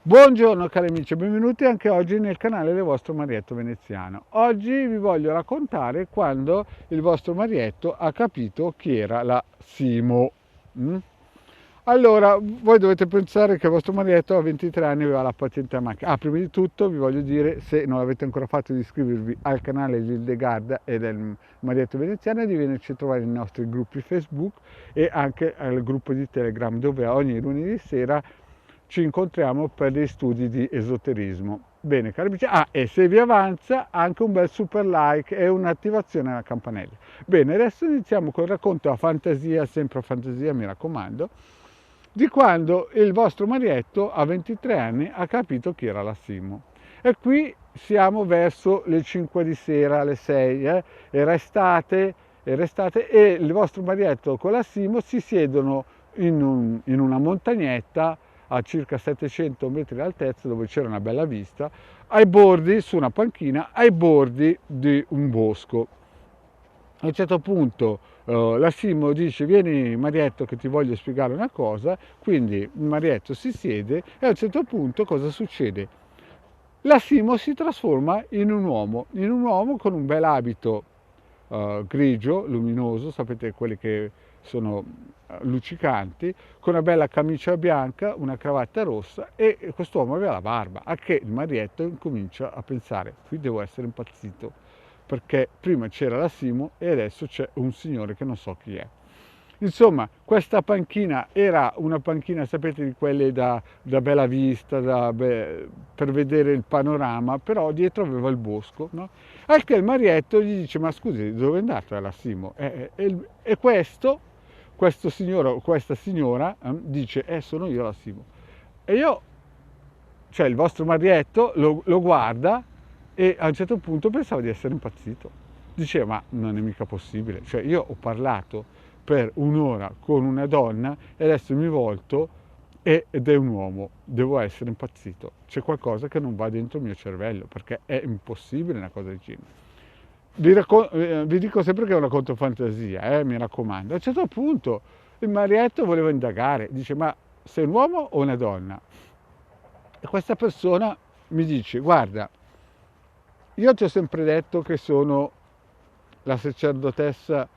Buongiorno cari amici, benvenuti anche oggi nel canale del vostro Marietto Veneziano. Oggi vi voglio raccontare quando il vostro Marietto ha capito chi era la Simo. Allora, voi dovete pensare che il vostro Marietto a 23 anni aveva la patente a macchina. Prima di tutto vi voglio dire, se non l'avete ancora fatto, di iscrivervi al canale di Hildegarda e del Marietto Veneziano e di venirci a trovare nei nostri gruppi Facebook e anche al gruppo di Telegram, dove ogni lunedì sera ci incontriamo per dei studi di esoterismo. Bene, cari amici, e se vi avanza anche un bel super like e un'attivazione alla campanella. Bene, adesso iniziamo col racconto a fantasia, sempre a fantasia mi raccomando, di quando il vostro Marietto a 23 anni ha capito chi era la Simo. E qui siamo verso le 5 di sera, alle 6, era estate e il vostro Marietto con la Simo si siedono in una montagnetta a circa 700 metri di altezza, dove c'era una bella vista, ai bordi, su una panchina, ai bordi di un bosco. A un certo punto la Simo dice: vieni Marietto che ti voglio spiegare una cosa. Quindi Marietto si siede e a un certo punto cosa succede? La Simo si trasforma in un uomo con un bel abito grigio, luminoso, sapete quelli che sono luccicanti, con una bella camicia bianca, una cravatta rossa, e quest'uomo aveva la barba, a che il Marietto incomincia a pensare: qui devo essere impazzito, perché prima c'era la Simo e adesso c'è un signore che non so chi è. Insomma, questa panchina era una panchina, sapete, di quelle da bella vista, per vedere il panorama, però dietro aveva il bosco, no? Al che il Marietto gli dice: ma scusi, dove è andata la Simo? E questo signore o questa signora dice: sono io la Simo. E io, cioè il vostro Marietto, lo guarda e a un certo punto pensava di essere impazzito. Diceva: ma non è mica possibile, cioè io ho parlato per un'ora con una donna e adesso mi volto ed è un uomo, devo essere impazzito, c'è qualcosa che non va dentro il mio cervello, perché è impossibile una cosa del genere. Vi dico sempre che è una controfantasia, mi raccomando. A un certo punto il Marietto voleva indagare, dice: ma sei un uomo o una donna? E questa persona mi dice: guarda, io ti ho sempre detto che sono la sacerdotessa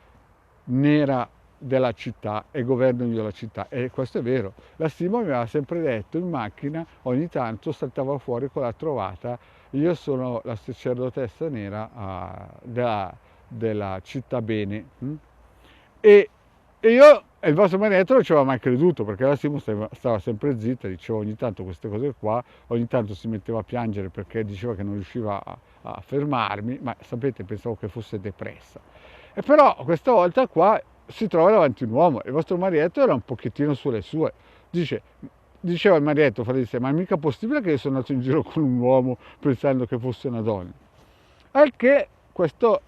nera della città e governo io la città, e questo è vero. La Simo mi aveva sempre detto in macchina, ogni tanto saltava fuori con la trovata: io sono la sacerdotessa nera della città bene. E io e il vostro Marietto non ci aveva mai creduto, perché la Simo stava sempre zitta, diceva ogni tanto queste cose qua, ogni tanto si metteva a piangere perché diceva che non riusciva a fermarmi, ma sapete, pensavo che fosse depressa. E però questa volta qua si trova davanti un uomo e il vostro Marietto era un pochettino sulle sue. Diceva il Marietto fra di sé: ma è mica possibile che io sono andato in giro con un uomo pensando che fosse una donna? Al che questo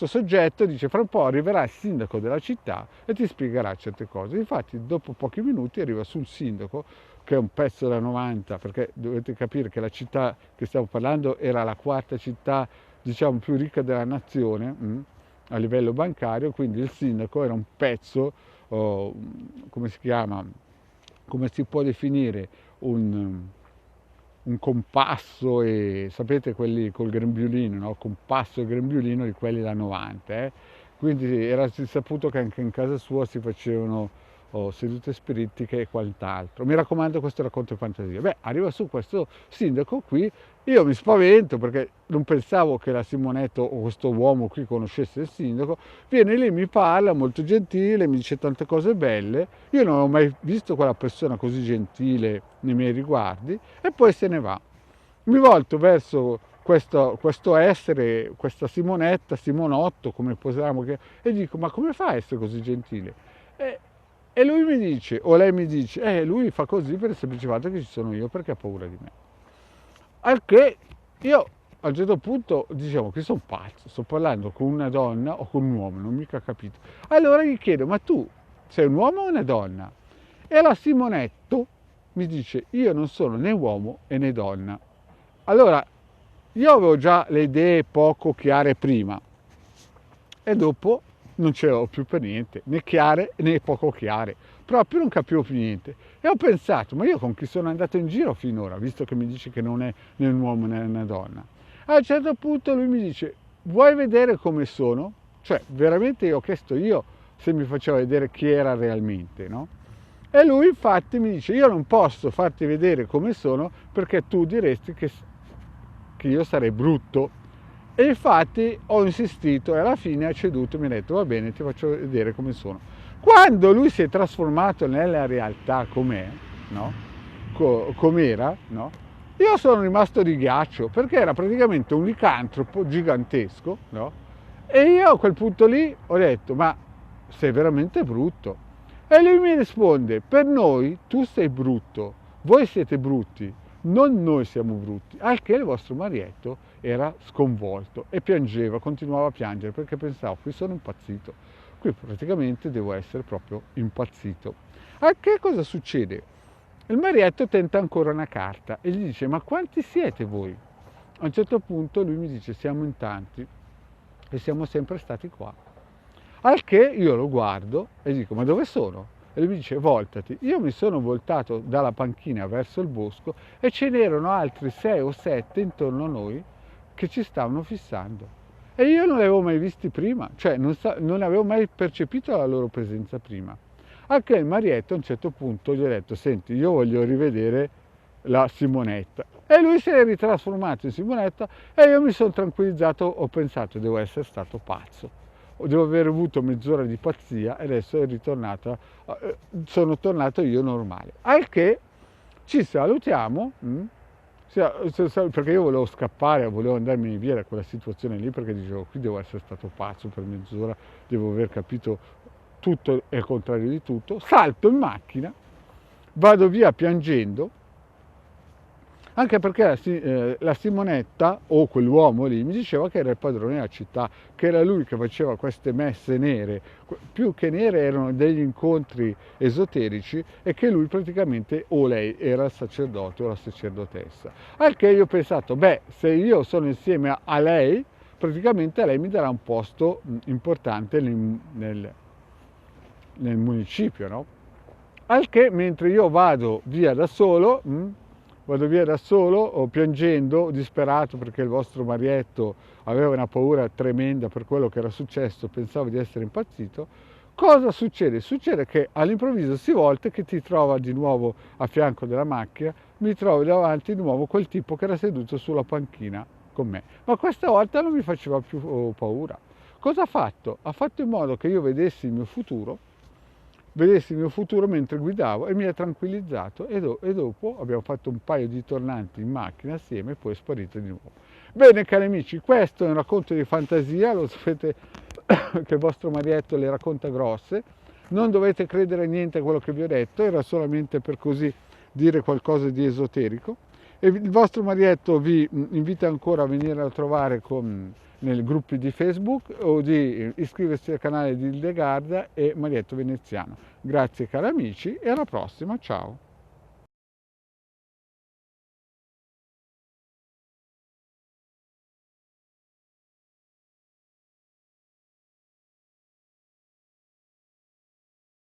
soggetto dice: fra un po' arriverà il sindaco della città e ti spiegherà certe cose. Infatti dopo pochi minuti arriva sul sindaco, che è un pezzo da 90, perché dovete capire che la città che stiamo parlando era la quarta città, diciamo, più ricca della nazione, a livello bancario, quindi il sindaco era un pezzo, come si chiama, come si può definire, un compasso, e sapete quelli col grembiulino, no? Compasso e grembiulino di quelli da 90, Quindi era saputo che anche in casa sua si facevano sedute spiritiche e quant'altro. Mi raccomando, questo racconto di fantasia. Beh, arriva su questo sindaco qui, io mi spavento perché non pensavo che la Simonetto o questo uomo qui conoscesse il sindaco. Viene lì, mi parla, molto gentile, mi dice tante cose belle, io non ho mai visto quella persona così gentile nei miei riguardi, e poi se ne va. Mi volto verso questo essere, questa Simonetta, Simonotto, come possiamo chiamare, e dico: ma come fa a essere così gentile? E lui mi dice, o lei mi dice: lui fa così per il semplice fatto che ci sono io, perché ha paura di me. Al che io a un certo punto dicevo che sono pazzo, sto parlando con una donna o con un uomo, non ho mica capito. Allora gli chiedo: ma tu sei un uomo o una donna? E la Simonetto mi dice: io non sono né uomo né donna. Allora, io avevo già le idee poco chiare prima, e dopo non ce l'avevo più per niente, né chiare né poco chiare. proprio non capivo più niente. E ho pensato, ma io con chi sono andato in giro finora, visto che mi dice che non è né un uomo né una donna? A un certo punto lui mi dice, vuoi vedere come sono? Cioè, veramente io ho chiesto io se mi faceva vedere chi era realmente, no? E lui infatti mi dice, io non posso farti vedere come sono perché tu diresti che io sarei brutto. E infatti ho insistito e alla fine ha ceduto e mi ha detto, va bene, ti faccio vedere come sono. Quando lui si è trasformato nella realtà com'è, no? Com'era, no? Io sono rimasto di ghiaccio perché era praticamente un licantropo gigantesco, no? E io a quel punto lì ho detto, ma sei veramente brutto. E lui mi risponde, per noi tu sei brutto, voi siete brutti, non noi siamo brutti. Al che il vostro marietto era sconvolto e piangeva, continuava a piangere perché pensavo, qui sono impazzito, qui praticamente devo essere proprio impazzito. A che cosa succede? Il marietto tenta ancora una carta e gli dice, ma quanti siete voi? A un certo punto lui mi dice, siamo in tanti e siamo sempre stati qua. Al che io lo guardo e dico, ma dove sono? E lui mi dice, voltati. Io mi sono voltato dalla panchina verso il bosco e ce n'erano altri 6 o 7 intorno a noi che ci stavano fissando. E io non li avevo mai visti prima, cioè non avevo mai percepito la loro presenza prima. Al che il marietto a un certo punto gli ha detto, senti, io voglio rivedere la Simonetta. E lui si è ritrasformato in Simonetta e io mi sono tranquillizzato, ho pensato, devo essere stato pazzo. Devo aver avuto mezz'ora di pazzia e adesso sono tornato io normale. Al che ci salutiamo, perché io volevo scappare, volevo andarmi via da quella situazione lì perché dicevo qui devo essere stato pazzo per mezz'ora, devo aver capito tutto e il contrario di tutto, salto in macchina, vado via piangendo, anche perché la Simonetta o quell'uomo lì mi diceva che era il padrone della città, che era lui che faceva queste messe nere, più che nere erano degli incontri esoterici e che lui praticamente o lei era il sacerdote o la sacerdotessa. Al che io ho pensato, beh, se io sono insieme a lei, praticamente lei mi darà un posto importante nel municipio, no? Al che mentre io vado via da solo, piangendo, disperato perché il vostro marietto aveva una paura tremenda per quello che era successo, pensavo di essere impazzito, cosa succede? Succede che all'improvviso si volta che ti trova di nuovo a fianco della macchina, mi trovo davanti di nuovo quel tipo che era seduto sulla panchina con me, ma questa volta non mi faceva più paura. Cosa ha fatto? Ha fatto in modo che io vedessi il mio futuro mentre guidavo e mi ha tranquillizzato e dopo abbiamo fatto un paio di tornanti in macchina assieme e poi è sparito di nuovo. Bene cari amici, questo è un racconto di fantasia, lo sapete che il vostro marietto le racconta grosse, non dovete credere a niente a quello che vi ho detto, era solamente per così dire qualcosa di esoterico e il vostro marietto vi invita ancora a venire a trovare nei gruppi di Facebook o di iscriversi al canale di Hildegarda e Marietto Veneziano. Grazie cari amici e alla prossima, ciao!